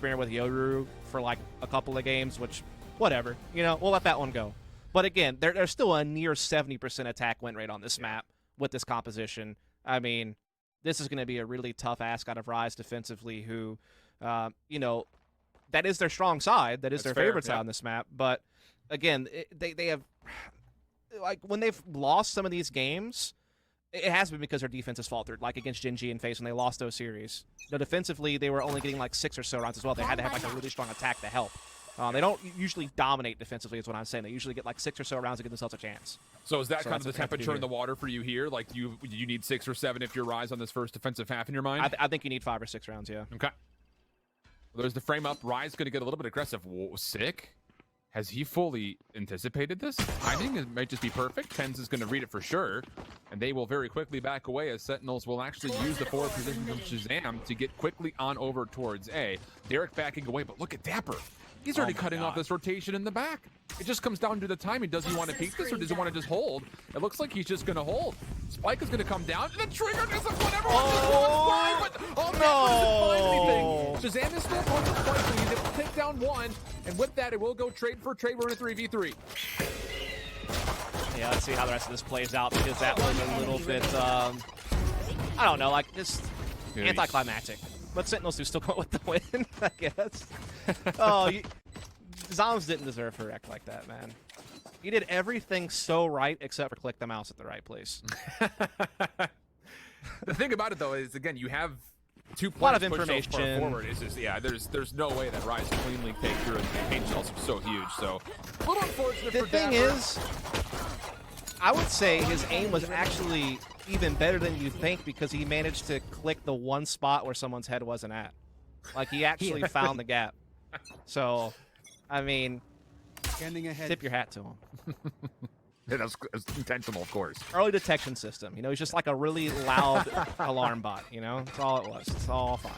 experiment with Yoru for like a couple of games, which, whatever, you know, we'll let that one go. But again, there's still a near 70% attack win rate on this map with this composition. I mean, this is going to be a really tough ask out of Rise defensively, who, you know, that is their strong side. That is their favorite side on this map. But again, they have, like, when they've lost some of these games, it has been because their defense has faltered, like against Genji and FaZe when they lost those series. You know, defensively, they were only getting like 6 or so rounds as well. They had to have like a really strong attack to help. They don't usually dominate defensively, is what I'm saying. They usually get like 6 or so rounds to give themselves a chance. So is that kind of the temperature in the water for you here? Like, you need 6 or 7 if you're Rise on this first defensive half in your mind? I think you need 5 or 6 rounds, yeah. Okay. Well, there's the frame up. Rise going to get a little bit aggressive. Whoa, sick. Has he fully anticipated this? Timing it might just be perfect. TENZ is going to read it for sure. And they will very quickly back away as Sentinels will actually use the forward position from Shazam to get quickly on over towards A. Derek backing away, but look at Dapper. He's already cutting off this rotation in the back. It just comes down to the timing. Does he want to peek this or does he want to just hold? It looks like he's just going to hold. Spike is going to come down. The trigger doesn't put everyone but no! Doesn't find anything. Shazam is still punching Spike. He's able to take down one. And with that, it will go trade for trade. We're in a 3v3. Yeah, let's see how the rest of this plays out, because that was a little bit, I don't know, like just anticlimactic. But Sentinels do still go with the win, I guess. Zoms didn't deserve a wreck like that, man. He did everything so right except for click the mouse at the right place. The thing about it, though, is, again, you have 2 players a lot of information forward. It's just, yeah, there's no way that Rise can cleanly take through, and paint shells are so huge. So a little unfortunate for Dapper. The thing is, I would say his aim was actually even better than you think, because he managed to click the one spot where someone's head wasn't at. Like, he actually found the gap. So, I mean, tip your hat to him. Yeah, that's intentional, of course. Early detection system. You know, he's just like a really loud alarm bot. You know, that's all it was. It's all fine.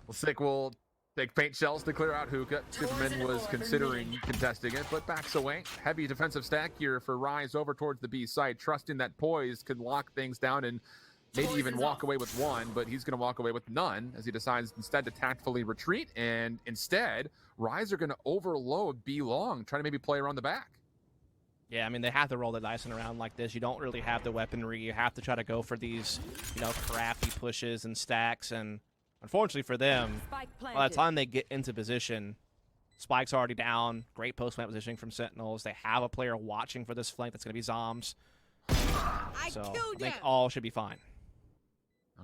Well, Sick will take paint shells to clear out Hookah. Superman was considering contesting it, but backs away. Heavy defensive stack here for Rise over towards the B side, trusting that Poise could lock things down and maybe even walk away with one, but he's going to walk away with none as he decides instead to tactfully retreat. And instead, Rise are going to overload B long, trying to maybe play around the back. Yeah, I mean, they have to roll the dice in a round like this. You don't really have the weaponry. You have to try to go for these, you know, crafty pushes and stacks. And unfortunately for them, by the time they get into position, Spike's already down. Great post-plant positioning from Sentinels. They have a player watching for this flank that's going to be Zoms. So I think all should be fine.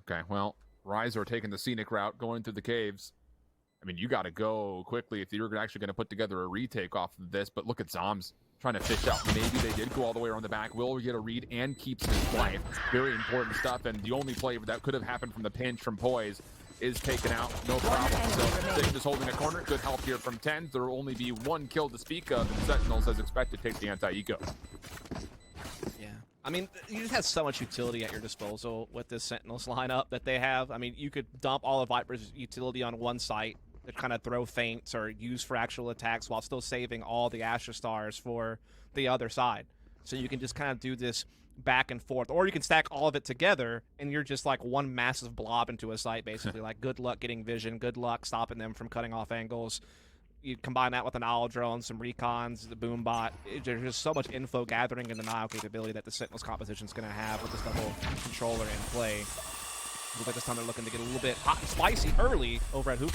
Okay, well, Rise are taking the scenic route, going through the caves. I mean, you got to go quickly if you're actually going to put together a retake off of this. But look at Zoms trying to fish out. Maybe they did go all the way around the back. Will get a read and keeps his life. Very important stuff. And the only play that could have happened from the pinch from Poise is taken out. No problem. So Sig just holding a corner. Good help here from TENZ. There will only be 1 kill to speak of. And Sentinels, as expected, take the anti-eco. Yeah. I mean, you just have so much utility at your disposal with this Sentinels lineup that they have. I mean, you could dump all of Viper's utility on one site to kind of throw feints or use for actual attacks while still saving all the Astra Stars for the other side. So you can just kind of do this back and forth. Or you can stack all of it together and you're just like one massive blob into a site, basically. Like, good luck getting vision, good luck stopping them from cutting off angles. You combine that with an owl drone, some recons, the boom bot. There's just so much info gathering and denial capability that the Sentinels composition is going to have with this double controller in play. Look at this time they're looking to get a little bit hot and spicy early over at Hoop.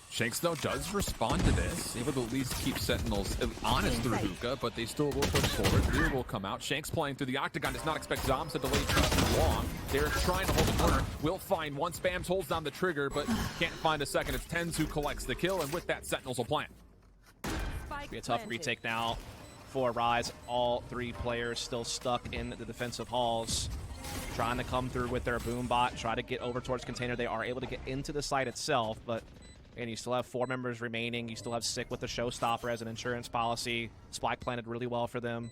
Shanks, though, does respond to this, able to at least keep Sentinels honest through Hookah, but they still will push forward. Rear will come out. Shanks playing through the Octagon does not expect Zoms to delay too long. They're trying to hold the corner. Will find one. Spams holds down the trigger, but can't find a second. It's TENZ who collects the kill, and with that, Sentinels will plant. Be a tough retake now for Rise. All 3 players still stuck in the defensive halls, trying to come through with their boom bot, try to get over towards container. They are able to get into the site itself, but and you still have 4 members remaining. You still have Sick with the showstopper as an insurance policy. Spike planted really well for them.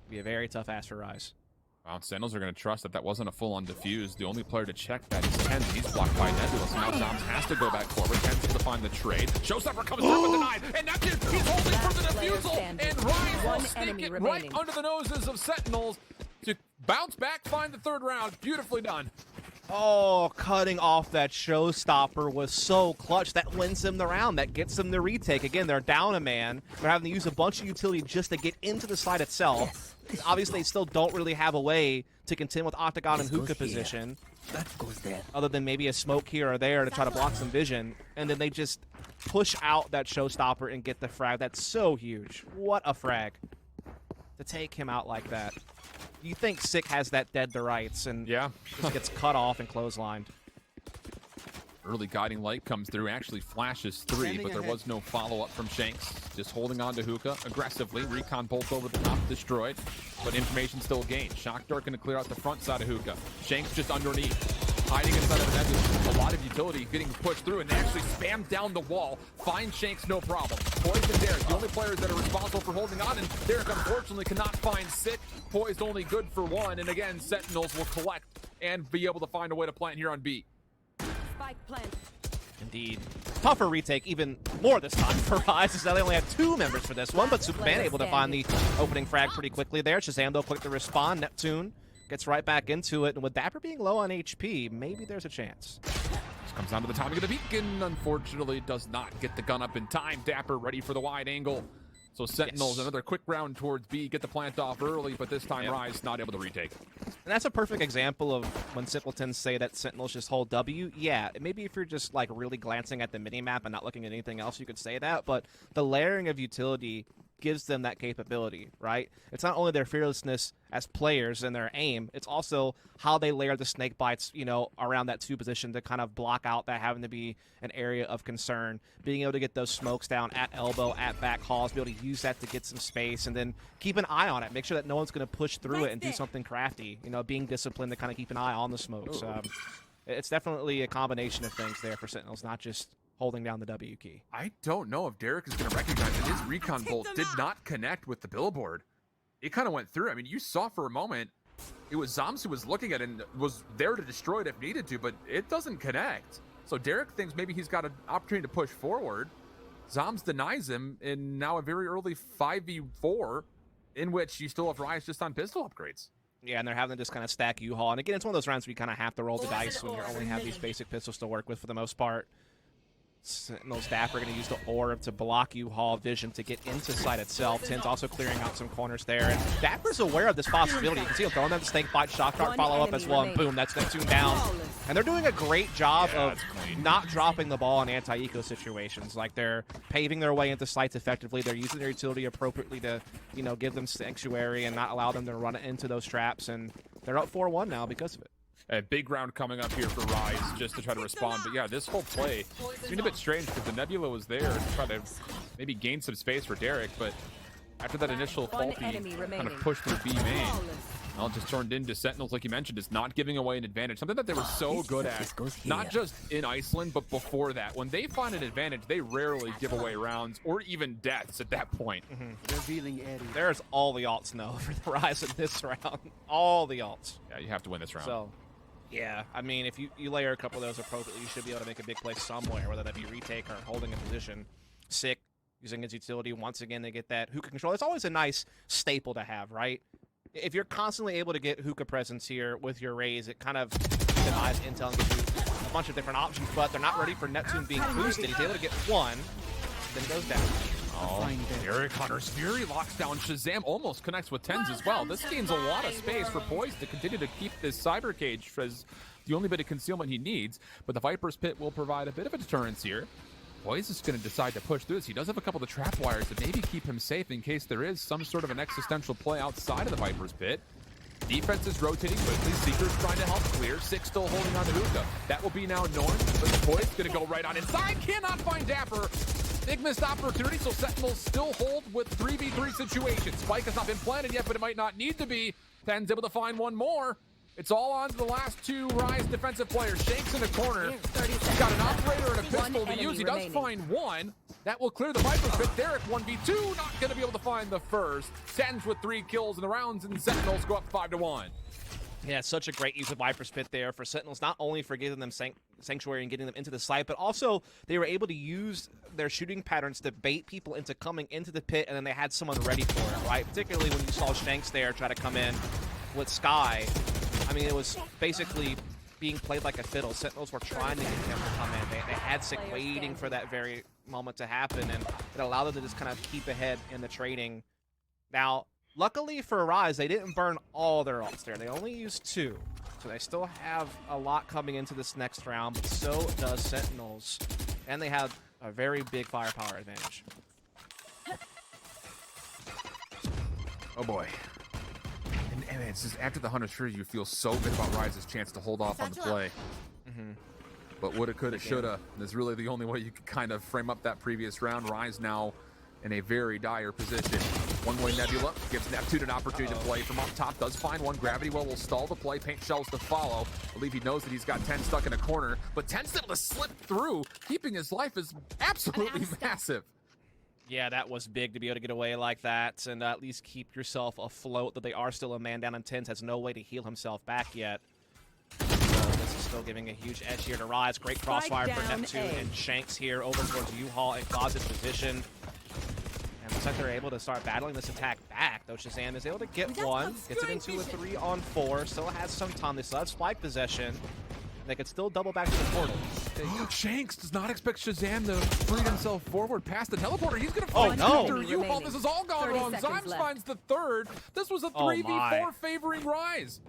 Be a very tough ask for Rise. Well, Sentinels are going to trust that that wasn't a full-on defuse. The only player to check that is TENZ. He's blocked by Nebulous. Now Zoms has to go back forward. TENZ to find the trade. Showstopper comes through but denied. And that's it. He's holding for the defusal. And Rise will sneak it right under the noses of Sentinels to bounce back, find the 3rd round. Beautifully done. Oh, cutting off that showstopper was so clutch. That wins them the round. That gets them the retake. Again, they're down a man. They're having to use a bunch of utility just to get into the site itself. Obviously, they still don't really have a way to contend with Octagon and hookah position. That goes there. Other than maybe a smoke here or there to try to block some vision. And then they just push out that showstopper and get the frag. That's so huge. What a frag. To take him out like that. You think Sick has that dead to rights and Yeah. just gets cut off and clotheslined. Early guiding light comes through, actually flashes 3, but there was no follow-up from Shanks. Just holding on to Hookah aggressively. Recon bolt over the top, destroyed, but information still gained. Shock Dart going to clear out the front side of Hookah. Shanks just underneath, hiding inside of the net with a lot of utility, getting pushed through, and they actually spam down the wall. Find Shanks, no problem. Poised and Derek, the only players that are responsible for holding on, and Derek unfortunately cannot find Sick. Poised only good for 1, and again, Sentinels will collect and be able to find a way to plant here on B. Spike plant. Indeed. Tougher retake, even more this time for Rise, as now they only have 2 members for this one, but Superman able to find the opening frag pretty quickly there. Shazam, though, quick to respond. Neptune gets right back into it, and with Dapper being low on HP, maybe there's a chance. This comes down to the timing of the beacon. Unfortunately, does not get the gun up in time. Dapper ready for the wide angle. So Sentinels, another quick round towards B, get the plant off early, but this time Rise not able to retake. And that's a perfect example of when Simpletons say that Sentinels just hold W. Yeah, maybe if you're just like really glancing at the minimap and not looking at anything else, you could say that, but the layering of utility gives them that capability, right? It's not only their fearlessness as players and their aim, it's also how they layer the snake bites, you know, around that 2 position to kind of block out that having to be an area of concern, being able to get those smokes down at elbow, at back halls, be able to use that to get some space, and then keep an eye on it, make sure that no one's going to push through it and do something crafty, you know, being disciplined to kind of keep an eye on the smokes. It's definitely a combination of things there for Sentinels, not just holding down the W key. I don't know if Derek is going to recognize that his recon bolt did not connect with the billboard. It kind of went through. I mean, you saw for a moment, it was Zoms who was looking at it and was there to destroy it if needed to, but it doesn't connect. So Derek thinks maybe he's got an opportunity to push forward. Zoms denies him in now a very early 5v4 in which you still have Rise just on pistol upgrades. Yeah, and they're having to just kind of stack U-Haul. And again, it's one of those rounds where you kind of have to roll the dice when you only have these basic pistols to work with for the most part. Sentinels Dapper are going to use the orb to block U-Haul vision to get into site itself. TENZ also clearing out some corners there. And Dapper's aware of this possibility. You can see him throwing them the snake bite, shock dart follow-up as well, and boom, that's Neptune down. And they're doing a great job of not dropping the ball in anti-eco situations. Like, they're paving their way into sites effectively. They're using their utility appropriately to, you know, give them sanctuary and not allow them to run into those traps. And they're up 4-1 now because of it. A big round coming up here for Rise just to try to respond. But yeah, this whole play seemed a bit strange because the Nebula was there to try to maybe gain some space for Derek. But after that initial faulty kind of push through B main, well, it just turned into Sentinels, like you mentioned, is not giving away an advantage. Something that they were so good at, not just in Iceland, but before that. When they find an advantage, they rarely give away rounds or even deaths at that point. There's all the alts now for the Rise in this round. All the alts. Yeah, you have to win this round. So, yeah, I mean, if you layer a couple of those appropriately, you should be able to make a big play somewhere, whether that be retake or holding a position. Sick, using his utility once again to get that hookah control. It's always a nice staple to have, right? If you're constantly able to get hookah presence here with your raise, it kind of denies intel and gives you a bunch of different options, but they're not ready for Neptune being boosted. He's able to get one, then goes down. Oh, Derek Hunter's Fury locks down Shazam, almost connects with TENZ as well. This gains a lot of space for Poise to continue to keep this cyber cage as the only bit of concealment he needs, but the Viper's Pit will provide a bit of a deterrence here. Poise is going to decide to push through this. He does have a couple of the trap wires to maybe keep him safe in case there is some sort of an existential play outside of the Viper's Pit. Defense is rotating quickly. Seeker's trying to help clear. Six still holding on to Hookah. That will be now North, but the Poise going to go right on inside. Cannot find Dapper. Big missed opportunity, so Sentinels still hold with 3v3 situations. Spike has not been planted yet, but it might not need to be. TENZ able to find one more. It's all on to the last 2 Rise defensive players. Shanks in the corner. He's got an operator and a pistol to use. He does find one. That will clear the Viper's Pit. Derek 1v2, not going to be able to find the first. TENZ with 3 kills in the rounds, and Sentinels go up 5-1. Yeah, such a great use of Viper's Pit there for Sentinels, not only for giving them sanctuary and getting them into the site, but also they were able to use their shooting patterns to bait people into coming into the pit, and then they had someone ready for it, right? Particularly when you saw Shanks there try to come in with Sky. I mean, it was basically being played like a fiddle. Sentinels were trying to get him to come in. They had Sick waiting for that very moment to happen, and it allowed them to just kind of keep ahead in the trading. Now, luckily for Rise, they didn't burn all their ults there. They only used 2. So they still have a lot coming into this next round, but so does Sentinels. And they have a very big firepower advantage. Oh boy. And it's just after the Hunter's Fury, you feel so good about Rise's chance to hold off on the play. But woulda, coulda, shoulda. That's really the only way you could kind of frame up that previous round. Rise now in a very dire position. One-way Nebula gives Neptune an opportunity to play from up top. Does find one. Gravity Well will stall the play. Paint shells to follow. I believe he knows that he's got TENZ stuck in a corner, but TENZ able to slip through. Keeping his life is absolutely massive. Yeah, that was big to be able to get away like that and at least keep yourself afloat, that they are still a man down, and TENZ has no way to heal himself back yet. So this is still giving a huge edge here to Rise. Great crossfire for Neptune and Shanks here over towards U-Haul in Closet position. And looks like they're able to start battling this attack back, though Shazam is able to get one, gets it into a 3-on-4, still has some time. They still have spike possession. They could still double back to the portal. Shanks does not expect Shazam to free himself forward past the teleporter. He's going to find after U-Haul. This is all gone wrong. Zymes finds the third. This was a 3v4 favoring Rise.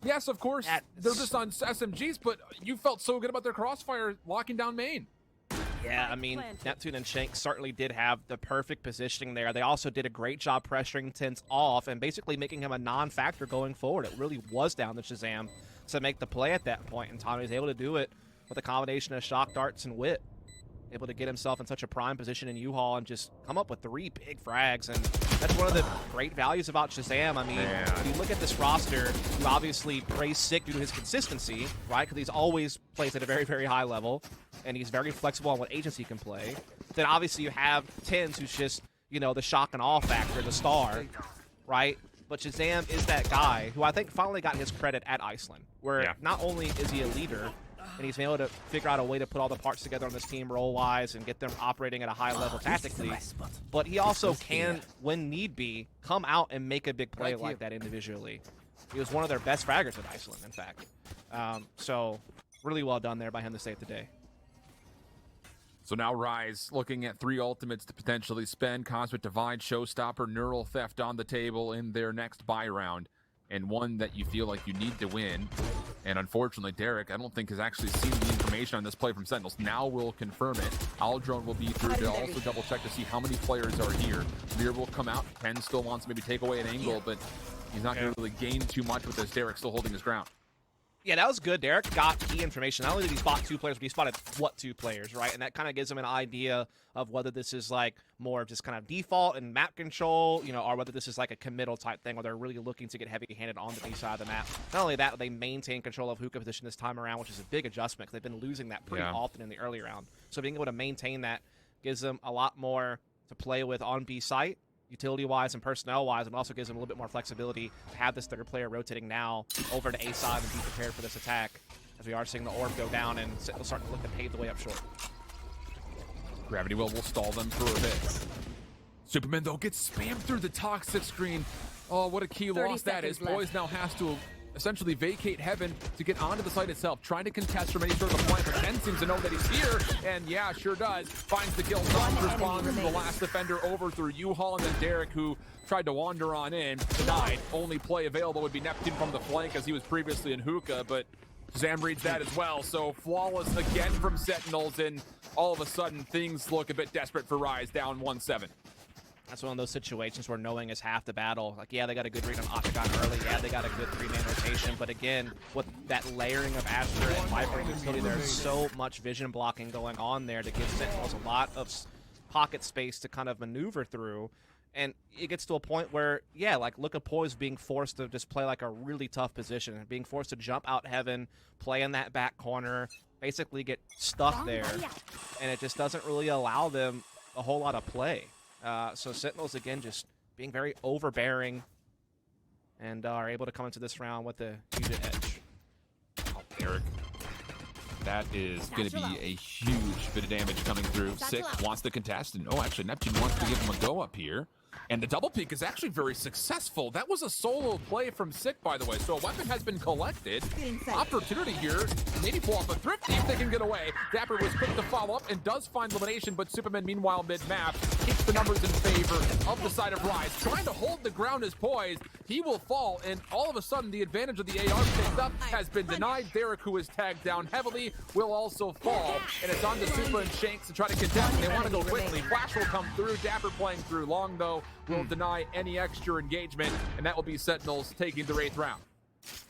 Yes, of course, they're just on SMGs, but you felt so good about their crossfire locking down main. Yeah, I mean, Neptune and Shanks certainly did have the perfect positioning there. They also did a great job pressuring TENZ off and basically making him a non-factor going forward. It really was down to Shazam to make the play at that point in time. He was able to do it with a combination of shock darts and wit. Able to get himself in such a prime position in U-Haul and just come up with 3 big frags. And that's one of the great values about Shazam. I mean, if you look at this roster, you obviously praise Sick due to his consistency, right? Because he's always plays at a very, very high level. And he's very flexible on what agents he can play. Then obviously you have TENZ, who's just, you know, the shock and awe factor, the star, right? But Shazam is that guy who I think finally got his credit at Iceland, where not only is he a leader, and he's been able to figure out a way to put all the parts together on this team role-wise and get them operating at a high level tactically, but he also can, when need be, come out and make a big play like that individually. He was one of their best fraggers at Iceland, in fact. So really well done there by him to save the day. So now Rise looking at 3 ultimates to potentially spend. Cosmic Divide, Showstopper, Neural Theft on the table in their next buy round. And one that you feel like you need to win. And unfortunately, Derek, I don't think has actually seen the information on this play from Sentinels. Now we'll confirm it. Aldrone will be through to also double check to see how many players are here. Lear will come out. Ken still wants to maybe take away an angle, but he's not going to really gain too much with this. Derek still holding his ground. Yeah, that was good. Derek got key information. Not only did he spot 2 players, but he spotted 2 players, right? And that kind of gives him an idea of whether this is like more of just kind of default and map control, you know, or whether this is like a committal type thing where they're really looking to get heavy-handed on the B side of the map. Not only that, they maintain control of hookah position this time around, which is a big adjustment because they've been losing that pretty often in the early round. So being able to maintain that gives them a lot more to play with on B site, utility-wise and personnel-wise, and also gives them a little bit more flexibility to have this third player rotating now over to A side and be prepared for this attack, as we are seeing the orb go down and Sentinels starting to look to pave the way up short. Gravity Well will stall them for a bit. Superman, though, gets spammed through the toxic screen. Oh, what a key loss that is. Boys now has to essentially vacate heaven to get onto the site itself, trying to contest from any sort of a point, but Ken seems to know that he's here, and yeah, sure does. Finds the kill, responds to the last defender over through U-Haul, and then Derek, who tried to wander on in, denied. Only play available would be Neptune from the flank, as he was previously in hookah, but Zam reads that as well, so flawless again from Sentinels, and all of a sudden, things look a bit desperate for Rise, down 1-7. That's one of those situations where knowing is half the battle. Like, yeah, they got a good read on Octagon early. Yeah, they got a good 3-man rotation. But again, with that layering of Asher and Viper utility, there's so much vision blocking going on there to give Sentinels a lot of pocket space to kind of maneuver through. And it gets to a point where, yeah, like, look at Poise being forced to just play like a really tough position. Being forced to jump out heaven, play in that back corner, basically get stuck there. And it just doesn't really allow them a whole lot of play. So Sentinels, again, just being very overbearing and are able to come into this round with a huge edge. Oh, Derek. That is going to be a huge bit of damage coming through. Sick wants to contest, and oh, actually, Neptune wants to give him a go up here. And the double peek is actually very successful. That was a solo play from Sick, by the way. So a weapon has been collected. Opportunity here. Maybe pull off a thrifty if they can get away. Dapper was quick to follow up and does find elimination, but Superman, meanwhile, mid-map, keeps the numbers in favor of the side of Rise. Trying to hold the ground is poised. He will fall, and all of a sudden, the advantage of the AR picked up has been denied. Derek, who is tagged down heavily, will also fall. And it's on to Super and Shanks to try to contest. They want to go quickly. Flash will come through. Dapper playing through long, though, will deny any extra engagement, and that will be Sentinels taking the 8th round.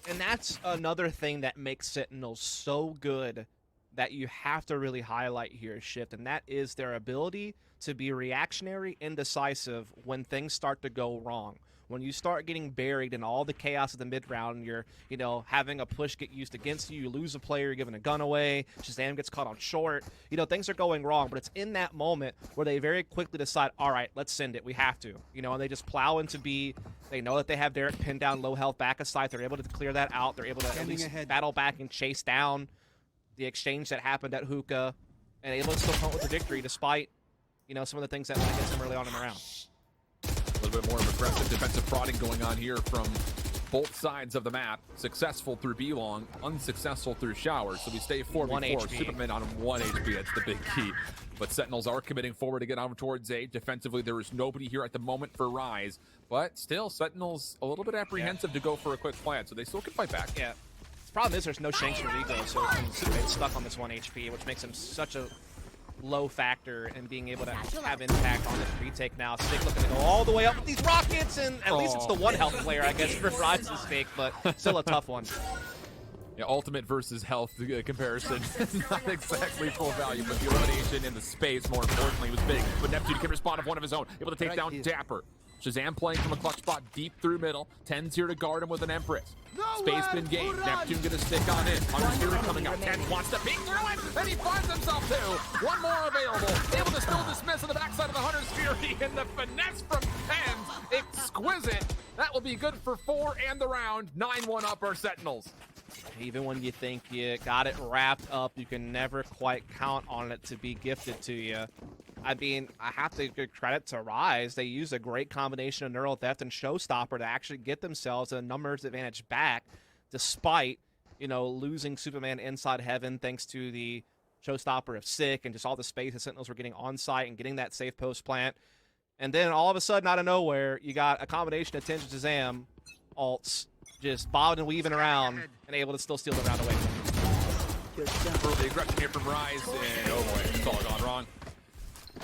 And that's another thing that makes Sentinels so good that you have to really highlight here, Shift, and that is their ability to be reactionary and decisive when things start to go wrong. When you start getting buried in all the chaos of the mid-round, you're, having a push get used against you, you lose a player, you're giving a gun away, Shazam gets caught on short, things are going wrong, but it's in that moment where they very quickly decide, all right, let's send it, we have to, and they just plow into B. They know that they have Derek pinned down low health back aside, they're able to clear that out, they're able to at least battle back and chase down the exchange that happened at Hookah, and able to still come with the victory despite, some of the things that went against them early on in the round. A little bit more of aggressive defensive prodding going on here from both sides of the map. Successful through B-Long, unsuccessful through Shower. So we stay 4v4. Superman on 1 HP. That's the big key. But Sentinels are committing forward to get on towards A. Defensively, there is nobody here at the moment for Rise. But still, Sentinels a little bit apprehensive to go for a quick plant. So they still can fight back. Yeah. The problem is there's no Shanks for Rigo, so Superman's stuck on this 1 HP, which makes him such a low factor in being able to have impact on this retake now. Stick looking to go all the way up with these rockets, and at least it's the 1 health player, I guess, for Rise's sake, but still a tough one. Yeah, ultimate versus health comparison. Not exactly full value, but the elimination in the space, more importantly, was big. But Neptune can respond of one of his own, able to take down Dapper. Shazam playing from a clutch spot deep through middle. TENZ here to guard him with an Empress. Space been gained. Neptune gonna stick on in. Hunter's Fury coming out. TENZ wants to peek through it, and he finds himself two. One more available. Able to still dismiss on the backside of the Hunter's Fury, and the finesse from TENZ. Exquisite. That will be good for 4 and the round. 9-1 up our Sentinels. Even when you think you got it wrapped up, you can never quite count on it to be gifted to you. I mean, I have to give credit to Rise. They used a great combination of Neural Theft and Showstopper to actually get themselves a numbers advantage back, despite, losing Superman inside Heaven thanks to the Showstopper of Sick and just all the space the Sentinels were getting on site and getting that safe post plant. And then all of a sudden, out of nowhere, you got a combination of TENZ and Shazam alts just bobbing and weaving around and able to still steal the round away from them. Early aggression here from Rise, and oh boy, it's all gone wrong.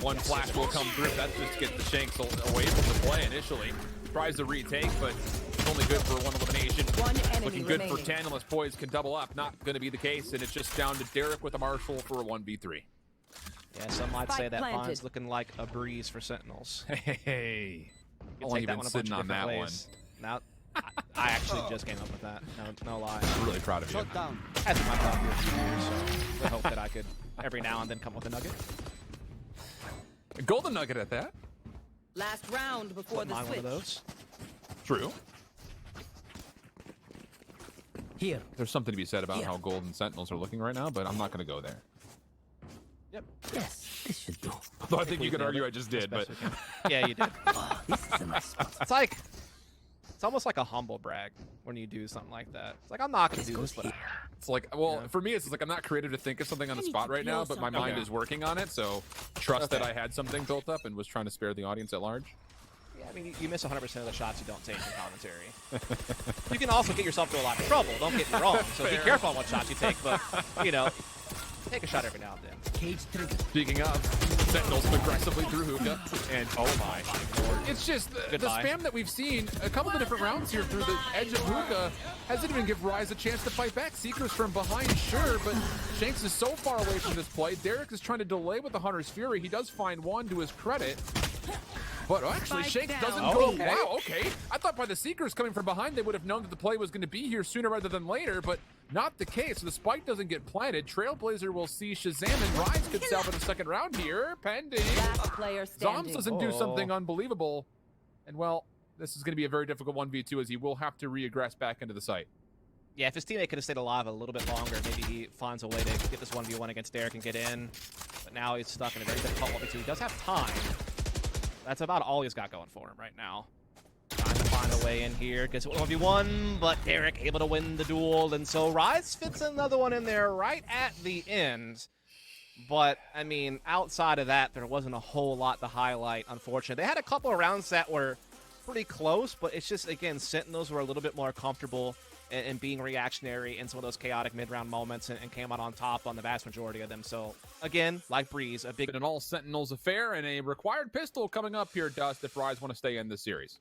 One flash will come through. That's just to get the Shanks away from the play initially. Tries to retake, but it's only good for 1 elimination. Looking good for 10 unless Poise can double up. Not going to be the case, and it's just down to Derek with a Marshall for a 1v3. Yeah, some might say that Bond's looking like a breeze for Sentinels. Hey, You only take that been one a sitting bunch on of that different one. ways. Now, I actually just came up with that. No lie. I'm really proud of you. That's my thought here for years, so I hope that I could every now and then come up with a nugget. A golden nugget at that. Last round before Wouldn't the mind one switch. of those. True. Here. There's something to be said about how Golden Sentinels are looking right now, but I'm not going to go there. Yep. Yes, this should do. Although I think you could argue I just did, but Yeah, you did. Oh, this is a nice spot. It's almost like a humble brag when you do something like that. It's like, I'm not going to do this, but it's like, well, for me, it's like I'm not creative to think of something on the spot right now, but my mind is working on it, so trust that I had something built up and was trying to spare the audience at large. yeah, I mean, you miss 100% of the shots you don't take in commentary. You can also get yourself into a lot of trouble, don't get me wrong, so be careful on what shots you take, but, take a shot every now and then. Cage trigger. Speaking of, Sentinels aggressively through Hookah, and oh my lord. It's just the spam that we've seen a couple of different rounds here through the edge of Hookah hasn't even give Rise a chance to fight back. Seeker's from behind, sure, but Shanks is so far away from this play. Derek is trying to delay with the Hunter's Fury. He does find one to his credit. But actually, Shanks doesn't go. Okay. Wow, okay. I thought by the Seekers coming from behind, they would have known that the play was going to be here sooner rather than later, but not the case. The spike doesn't get planted. Trailblazer will see Shazam and Rise could salvage the second round here, pending. Last player standing. Zoms doesn't do something unbelievable. And well, this is going to be a very difficult 1v2 as he will have to reaggress back into the site. Yeah, if his teammate could have stayed alive a little bit longer, maybe he finds a way to get this 1v1 against Derek and get in. But now he's stuck in a very difficult 1v2. He does have time. That's about all he's got going for him right now. Trying to find a way in here. Gets 1v1, but Derek able to win the duel. And so Rise fits another one in there right at the end. But, I mean, outside of that, there wasn't a whole lot to highlight, unfortunately. They had a couple of rounds that were pretty close, but it's just, again, Sentinels were a little bit more comfortable in being reactionary in some of those chaotic mid-round moments and came out on top on the vast majority of them. So, again, like Breeze, a big... An all Sentinels affair and a required pistol coming up here, Dust, if Rise want to stay in this series.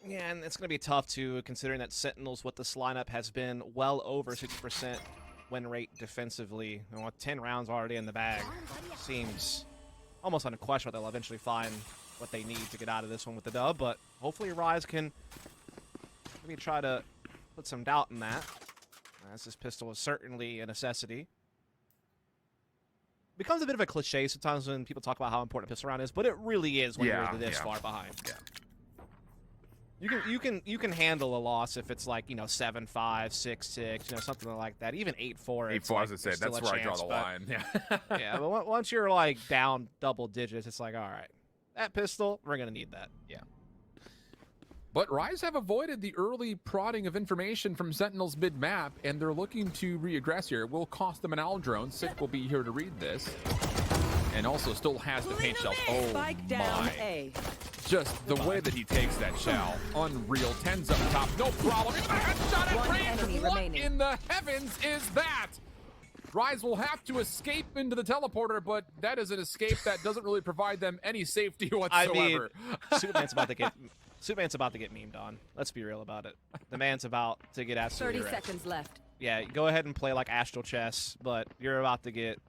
Yeah, and it's going to be tough, too, considering that Sentinels with this lineup has been well over 60% win rate defensively. And with 10 rounds already in the bag, seems almost unquestionable they'll eventually find what they need to get out of this one with the dub. But hopefully Rise can maybe try to put some doubt in that, as this pistol is certainly a necessity. Becomes a bit of a cliche sometimes when people talk about how important a pistol round is, but it really is when you're this far behind. Yeah. You can handle a loss if it's like, you know, 7-5, 6-6, you know, something like that. Even 8-4. 8-4, as I said, that's where I draw the line. Yeah. Yeah, but once you're like down double digits, it's like, all right, that pistol, we're gonna need that. Yeah. But Rise have avoided the early prodding of information from Sentinels mid-map, and they're looking to reaggress here. It will cost them an owl drone. Sick will be here to read this. And also still has the paint shell. Oh Spike down my. A. Just the way that he takes that shell. Unreal. TENZ up top. No problem. He's got a headshot at One range. enemy What remaining. in the heavens is that? Rise will have to escape into the teleporter, but that is an escape that doesn't really provide them any safety whatsoever. I mean, Superman's about to get memed on. Let's be real about it. The man's about to get absolutely 30 wrecked. seconds left. Yeah, go ahead and play like Astral Chess, but you're about to get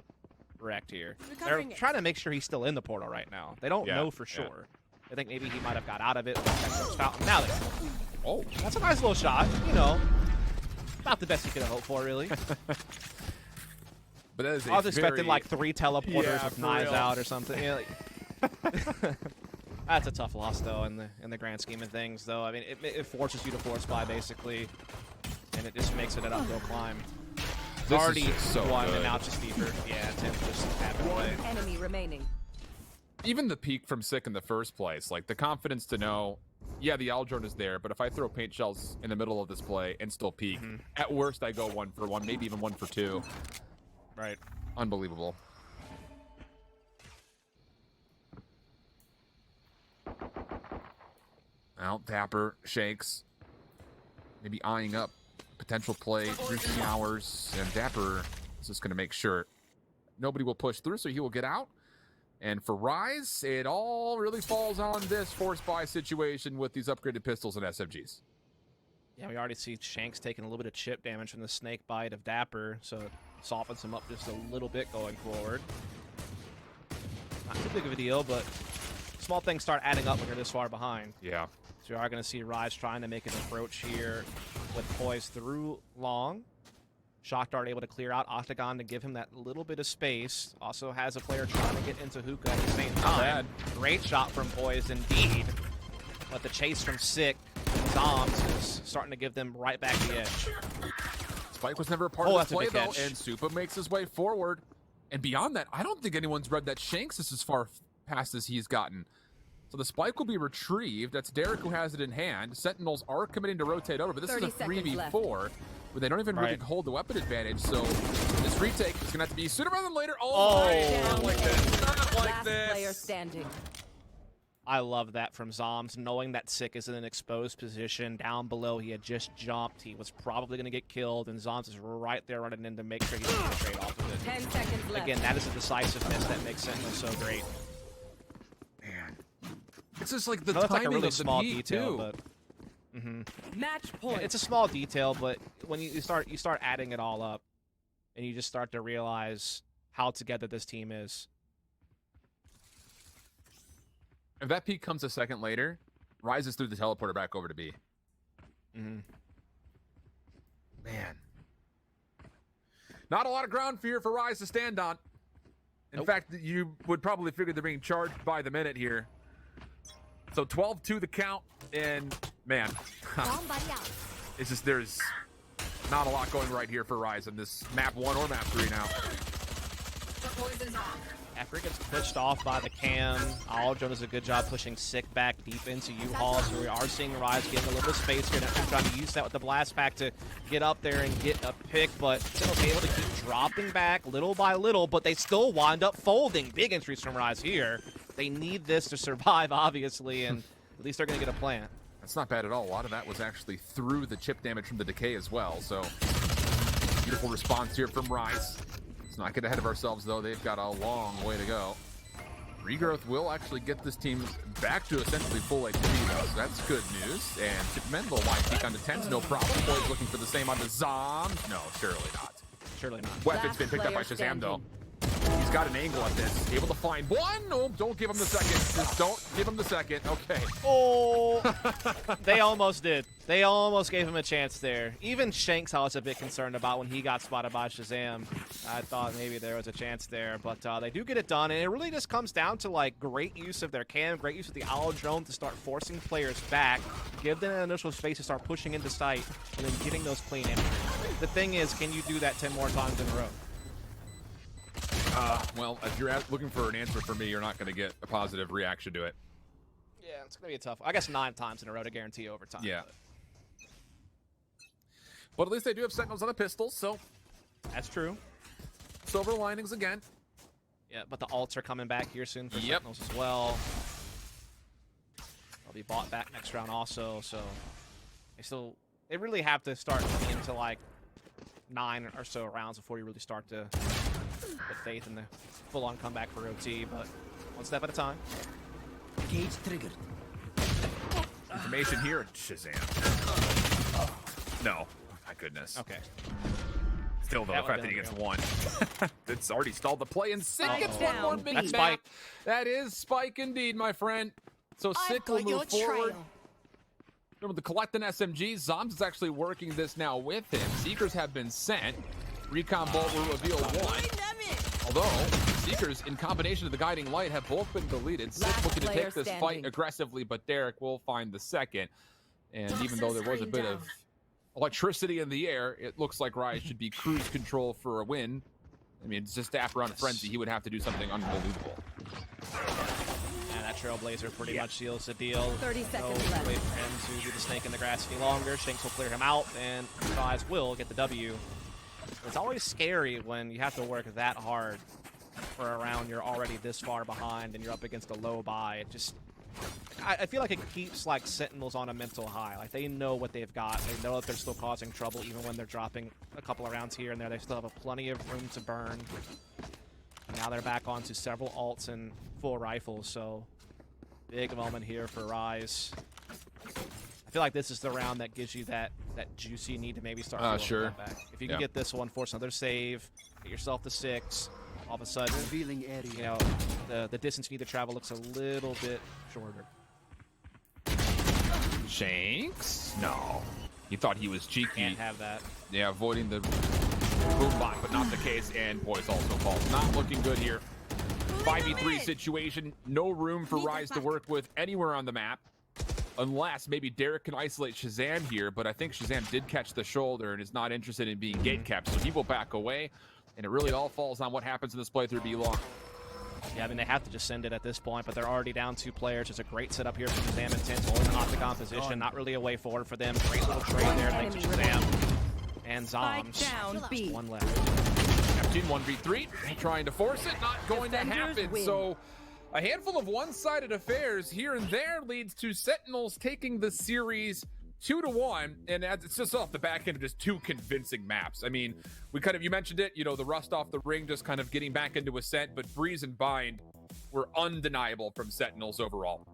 wrecked here. Recovering They're it. trying to make sure he's still in the portal right now. They don't Yeah, know for yeah. sure. I think maybe he might have got out of it. Now they know. Oh, That's a nice little shot, you know. Not the best you could have hoped for, really. but that is I was expecting like 3 teleporters Yeah, with for knives real. out or something. Yeah, like... That's a tough loss, though, in the grand scheme of things. Though I mean, it forces you to force buy basically, and it just makes it an uphill climb. It's This is already just so won, good. and now it's just deeper. Yeah, TENZ just happened One away. enemy remaining. Even the peak from Sick in the first place, like the confidence to know, yeah, the owl drone is there, but if I throw paint shells in the middle of this play and still peek, at worst I go 1 for 1, maybe even 1 for 2. Right. Unbelievable. Now Dapper shakes, maybe eyeing up potential play through showers, and Dapper is just going to make sure nobody will push through, so he will get out. And for Rise, it all really falls on this force buy situation with these upgraded pistols and SMGs. Yeah, we already see Shanks taking a little bit of chip damage from the snake bite of Dapper, so it softens him up just a little bit going forward. Not too big of a deal, but small things start adding up when you're this far behind. Yeah. So you are going to see Rise trying to make an approach here with Poise through long. Shock Dart able to clear out Octagon to give him that little bit of space. Also has a player trying to get into Hookah at the same time. Great shot from Poise indeed. But the chase from Sick, Zombs is starting to give them right back the edge. Spike was never a part Oh, of that's the a play, big though, catch. and Supa makes his way forward. And beyond that, I don't think anyone's read that Shanks is as far past as he's gotten. So the spike will be retrieved. That's Derek who has it in hand. Sentinels are committing to rotate over, but this is 30 a seconds left. 3v4 where they don't even really Right. hold the weapon advantage. So this retake is going to have to be sooner rather than later. Oh, Down not like A. this. Not like Last player this. standing. I love that from Zombs, knowing that Sick is in an exposed position. Down below, he had just jumped. He was probably going to get killed, and Zombs is right there running in to make sure he doesn't get a trade off of it. 10 seconds left. Again, that is a decisiveness that makes Sentinel so great. Man. It's just like the I know that's timing like a really of the small peak, detail, too. but Match point. it's a small detail. But when you start adding it all up, and you just start to realize how together this team is. If that peak comes a second later, rises through the teleporter back over to B. Mhm. Man. Not a lot of ground fear for Rise to stand on. In Nope. fact, you would probably figure they're being charged by the minute here. So 12-2 the count, and man, it's just there's not a lot going right here for Rise in this map 1 or map 3 now. After it gets pushed off by the cam, Aldro does a good job pushing Sick back deep into U-Haul, so we are seeing Rise getting a little bit of space here. They're trying to use that with the blast pack to get up there and get a pick, but Sentinels able to keep dropping back little by little, but they still wind up folding. Big entries from Rise here. They need this to survive, obviously, and at least they're going to get a plant. That's not bad at all. A lot of that was actually through the chip damage from the decay as well, so beautiful response here from Rise. Let's not get ahead of ourselves, though. They've got a long way to go. Regrowth will actually get this team back to essentially full HP, though, so that's good news. And Chipmen will wide peek onto TENZ, no problem. Boys looking for the same onto Zombs. No, surely not. Surely not. Weapon's been picked up by Shazam, though. He's got an angle at this. Able to find one. Oh, don't give him the second. Just don't give him the second. Okay. Oh, they almost did. They almost gave him a chance there. Even Shanks I was a bit concerned about when he got spotted by Shazam. I thought maybe there was a chance there, but they do get it done, and it really just comes down to like great use of their cam, great use of the Owl Drone to start forcing players back, give them an initial space to start pushing into sight, and then getting those clean entries. The thing is, can you do that 10 more times in a row? Well, if you're looking for an answer from me, you're not going to get a positive reaction to it. Yeah, it's going to be a tough. I guess 9 times in a row to guarantee overtime. Yeah. But at least they do have Sentinels on the pistols, so That's true. silver linings again. Yeah, but the alts are coming back here soon for Yep. Sentinels as well. They'll be bought back next round also, so they really have to start getting into like 9 or so rounds before you really start to put faith in the full-on comeback for OT, but one step at a time. Gauge triggered. Information here, Shazam. No. Oh, my goodness. Okay. Still, though, That the fact would've that he been gets one. It's already stalled the play, and Sick Spike gets down. one more That's mini-map. Spike. That is Spike indeed, my friend. So Sick will move forward. Remember, the collect an SMG. Zombs is actually working this now with him. Seekers have been sent. Recon Bolt will reveal one. Although, Seekers, in combination with the Guiding Light, have both been deleted. Sick Last looking to player take this fight standing. aggressively, but Derek will find the second. And even though there was a bit of electricity in the air, it looks like Rise should be cruise control for a win. I mean, it's just after on Frenzy, he would have to do something unbelievable. And that Trailblazer pretty much seals the deal. 30 No seconds left. way for him to do the snake in the grass any longer. Shanks will clear him out, and Rise will get the W. It's always scary when you have to work that hard for a round you're already this far behind and you're up against a low buy. It just, I feel like it keeps like Sentinels on a mental high. Like they know what they've got. They know that they're still causing trouble even when they're dropping a couple of rounds here and there. They still have plenty of room to burn. Now they're back onto several alts and full rifles, so big moment here for Rise. I feel like this is the round that gives you that juicy need to maybe start feeling Sure. that back. If you can get this one, force another save, get yourself to 6, all of a sudden, Revealing area. you know, the distance you need to travel looks a little bit shorter. Shanks? No. He thought he was cheeky. Can't have that. Yeah, avoiding the boom bot, but not the case. And Poise also falls. Not looking good here. 5v3 situation. No room for Rise to work with anywhere on the map. Unless maybe Derek can isolate Shazam here, but I think Shazam did catch the shoulder and is not interested in being gate kept, so he will back away. And it really all falls on what happens in this playthrough B-Long. Yeah, I mean, they have to just send it at this point, but they're already down 2 players. It's a great setup here for Shazam and TENZ, holding the octagon position. Not really a way forward for them. Great little trade there, thanks to Shazam. And Spike Zombs. down B. 1 left. Neptune 1v3, trying to force it, not going to Defenders happen. win. So a handful of one-sided affairs here and there leads to Sentinels taking the series 2-1, and it's just off the back end of just 2 convincing maps. I mean, you mentioned it, you know, the rust off the ring, just kind of getting back into Ascent, but Breeze and Bind were undeniable from Sentinels overall.